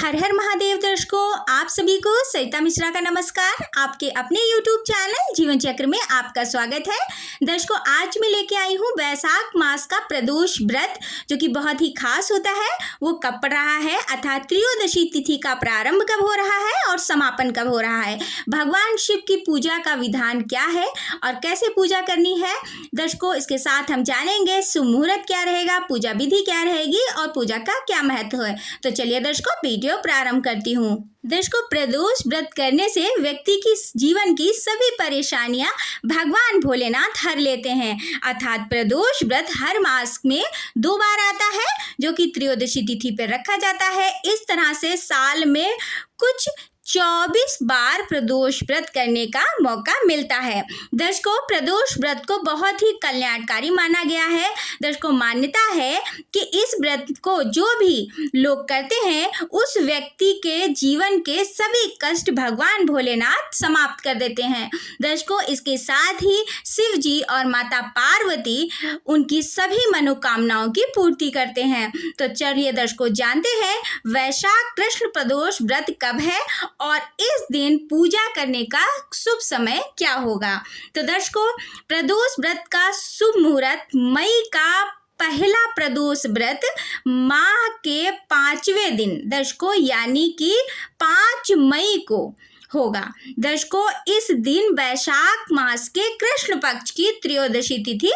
हर हर महादेव दर्शकों, आप सभी को सरिता मिश्रा का नमस्कार। आपके अपने YouTube चैनल जीवन चक्र में आपका स्वागत है। दर्शकों, आज मैं लेके आई हूँ वैशाख मास का प्रदोष व्रत, जो कि बहुत ही खास होता है। वो कब पड़ रहा है अर्थात त्रयोदशी तिथि का प्रारंभ कब हो रहा है और समापन कब हो रहा है, भगवान शिव की पूजा का विधान क्या है और कैसे पूजा करनी है। दर्शकों, इसके साथ हम जानेंगे शुभ मुहूर्त क्या रहेगा, पूजा विधि क्या रहेगी और पूजा का क्या महत्व है। तो चलिए दर्शकों, वीडियो प्रारंभ करती हूँ। दर्शकों, प्रदोष व्रत करने से व्यक्ति की जीवन की सभी परेशानियां भगवान भोलेनाथ हर लेते हैं। अर्थात प्रदोष व्रत हर मास में 2 बार आता है, जो कि त्रयोदशी तिथि पर रखा जाता है। इस तरह से साल में कुछ 24 बार प्रदोष व्रत करने का मौका मिलता है। दर्शकों, प्रदोष व्रत को बहुत ही कल्याणकारी माना गया है। दर्शकों, मान्यता है कि इस व्रत को जो भी लोग करते हैं उस व्यक्ति के जीवन के सभी कष्ट भगवान भोलेनाथ समाप्त कर देते हैं। दर्शकों, इसके साथ ही शिव जी और माता पार्वती उनकी सभी मनोकामनाओं की पूर्ति करते हैं। तो चलिए दर्शकों, जानते हैं वैशाख कृष्ण प्रदोष व्रत कब है और इस दिन पूजा करने का शुभ समय क्या होगा। तो दर्शकों, प्रदोष व्रत का शुभ मुहूर्त मई का पहला प्रदोष व्रत माह के 5वें दिन, दर्शकों यानी कि 5 मई को होगा। दर्शकों, इस दिन वैशाख मास के कृष्ण पक्ष की त्रयोदशी तिथि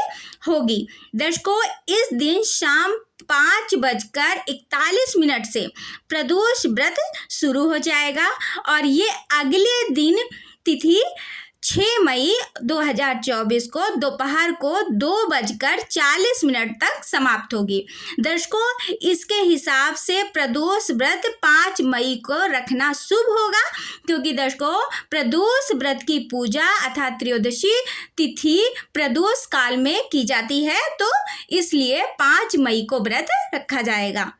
होगी। दर्शकों, इस दिन शाम 5:41 से प्रदोष व्रत शुरू हो जाएगा और ये अगले दिन तिथि 6 मई 2024 को दोपहर को 2:40 तक समाप्त होगी। दर्शकों, इसके हिसाब से प्रदोष व्रत 5 मई को रखना शुभ होगा, क्योंकि दर्शकों प्रदोष व्रत की पूजा अर्थात त्रयोदशी तिथि प्रदोष काल में की जाती है, तो इसलिए 5 मई को व्रत रखा जाएगा।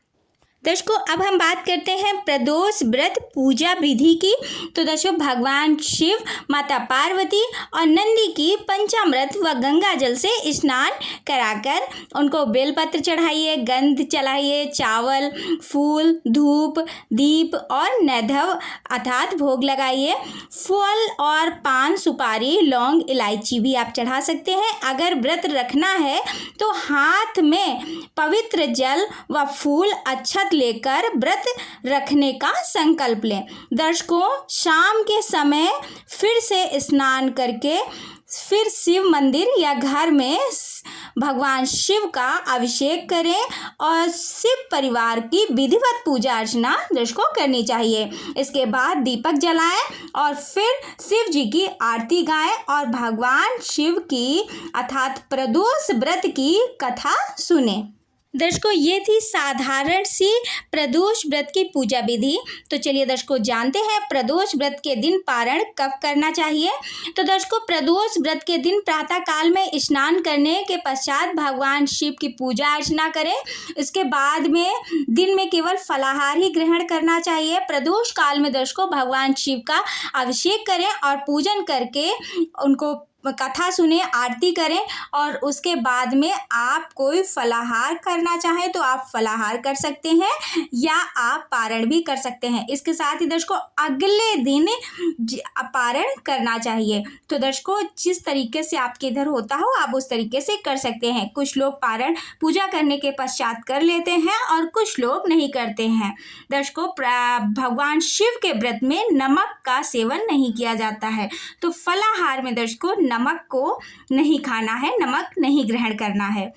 दर्शकों, अब हम बात करते हैं प्रदोष व्रत पूजा विधि की। तो दर्शकों, भगवान शिव, माता पार्वती और नंदी की पंचामृत व गंगा जल से स्नान कराकर उनको बेलपत्र चढ़ाइए, गंध चढ़ाइए, चावल, फूल, धूप, दीप और नैधव अर्थात भोग लगाइए। फल और पान, सुपारी, लौंग, इलायची भी आप चढ़ा सकते हैं। अगर व्रत रखना है तो हाथ में पवित्र जल व फूल अक्षत लेकर व्रत रखने का संकल्प लें। दर्शकों, शाम के समय फिर से स्नान करके फिर शिव मंदिर या घर में भगवान शिव का अभिषेक करें और शिव परिवार की विधिवत पूजा अर्चना दर्शकों करनी चाहिए। इसके बाद दीपक जलाएं और फिर शिव जी की आरती गाएं और भगवान शिव की अर्थात प्रदोष व्रत की कथा सुने। दर्शकों, ये थी साधारण सी प्रदोष व्रत की पूजा विधि। तो चलिए दर्शकों, जानते हैं प्रदोष व्रत के दिन पारण कब करना चाहिए। तो दर्शकों, प्रदोष व्रत के दिन प्रातः काल में स्नान करने के पश्चात भगवान शिव की पूजा अर्चना करें। इसके बाद में दिन में केवल फलाहार ही ग्रहण करना चाहिए। प्रदोष काल में दर्शकों भगवान शिव का अभिषेक करें और पूजन करके उनको कथा सुने, आरती करें और उसके बाद में आप कोई फलाहार करना चाहें तो आप फलाहार कर सकते हैं या आप पारण भी कर सकते हैं। इसके साथ ही दर्शकों अगले दिन पारण करना चाहिए। तो दर्शकों, जिस तरीके से आपके इधर होता हो आप उस तरीके से कर सकते हैं। कुछ लोग पारण पूजा करने के पश्चात कर लेते हैं और कुछ लोग नहीं करते हैं। दर्शकों, भगवान शिव के व्रत में नमक का सेवन नहीं किया जाता है, तो फलाहार में दर्शकों नमक को नहीं खाना है, नमक नहीं ग्रहण करना है।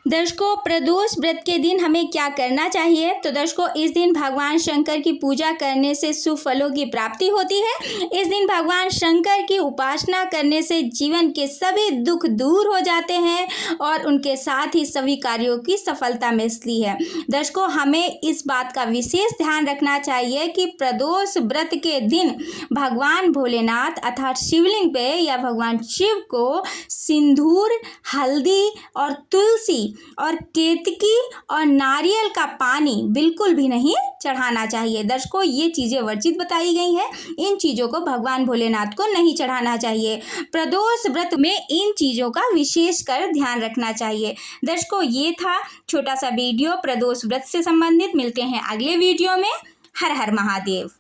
दर्शकों, प्रदोष व्रत के दिन हमें क्या करना चाहिए। तो दर्शकों, इस दिन भगवान शंकर की पूजा करने से शुभ फलों की प्राप्ति होती है। इस दिन भगवान शंकर की उपासना करने से जीवन के सभी दुख दूर हो जाते हैं और उनके साथ ही सभी कार्यों की सफलता मिलती है। दर्शकों, हमें इस बात का विशेष ध्यान रखना चाहिए कि प्रदोष व्रत के दिन भगवान भोलेनाथ अर्थात शिवलिंग पे या भगवान शिव को सिंदूर, हल्दी और तुलसी और केतकी और नारियल का पानी बिल्कुल भी नहीं चढ़ाना चाहिए। दर्शकों, ये चीज़ें वर्जित बताई गई हैं। इन चीज़ों को भगवान भोलेनाथ को नहीं चढ़ाना चाहिए। प्रदोष व्रत में इन चीज़ों का विशेष कर ध्यान रखना चाहिए। दर्शकों, ये था छोटा सा वीडियो प्रदोष व्रत से संबंधित। मिलते हैं अगले वीडियो में। हर हर महादेव।